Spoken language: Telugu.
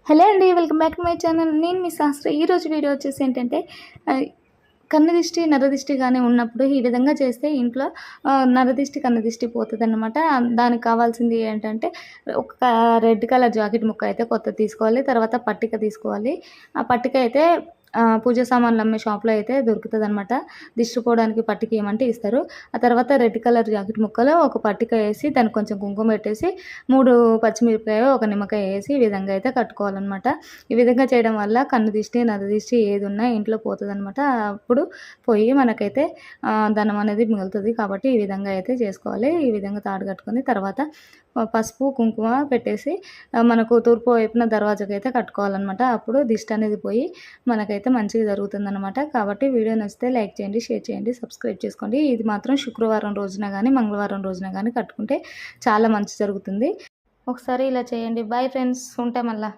హలో అండి, welcome back to my channel. నేను మీ శాస్త్రి. ఈరోజు వీడియో వచ్చేసి ఏంటంటే కన్నుదిష్టి నరదిష్టి కానీ ఉన్నప్పుడు ఈ విధంగా చేస్తే ఇంట్లో నరదిష్టి కన్నుదిష్టి పోతుందన్నమాట. దానికి కావాల్సింది ఏంటంటే ఒక రెడ్ కలర్ జాకెట్ ముక్క అయితే కొత్తది తీసుకోవాలి. తర్వాత పట్టిక తీసుకోవాలి. ఆ పట్టిక అయితే పూజ సామాన్లు అమ్మే షాప్లో అయితే దొరుకుతుందన్నమాట. దిష్టి పోవడానికి పట్టిక ఏమంటే ఇస్తారు. ఆ తర్వాత రెడ్ కలర్ జాకెట్ ముక్కలో ఒక పట్టిక వేసి దానికి కొంచెం కుంకుమ పెట్టేసి 3 పచ్చిమిరపకాయ ఒక నిమ్మకాయ వేసి ఈ విధంగా అయితే కట్టుకోవాలన్నమాట. ఈ విధంగా చేయడం వల్ల కన్ను దిష్టి నరదిష్టి ఏది ఉన్నా ఇంట్లో పోతుందన్నమాట. అప్పుడు పోయి మనకైతే ధనం అనేది మిగులుతుంది. కాబట్టి ఈ విధంగా అయితే చేసుకోవాలి. ఈ విధంగా తాడు కట్టుకొని తర్వాత పసుపు కుంకుమ పెట్టేసి మనకు తూర్పు వైపున దర్వాజాకి అయితే కట్టుకోవాలన్నమాట. అప్పుడు దిష్టి అనేది పోయి మనకైతే మంచిగా జరుగుతుందన్నమాట. కాబట్టి వీడియో నచ్చితే లైక్ చేయండి, షేర్ చేయండి, సబ్స్క్రైబ్ చేసుకోండి. ఇది మాత్రం శుక్రవారం రోజున కానీ మంగళవారం రోజున కానీ కట్టుకుంటే చాలా మంచి జరుగుతుంది. ఒకసారి ఇలా చేయండి. బాయ్ ఫ్రెండ్స్, ఉంటాం మళ్ళీ.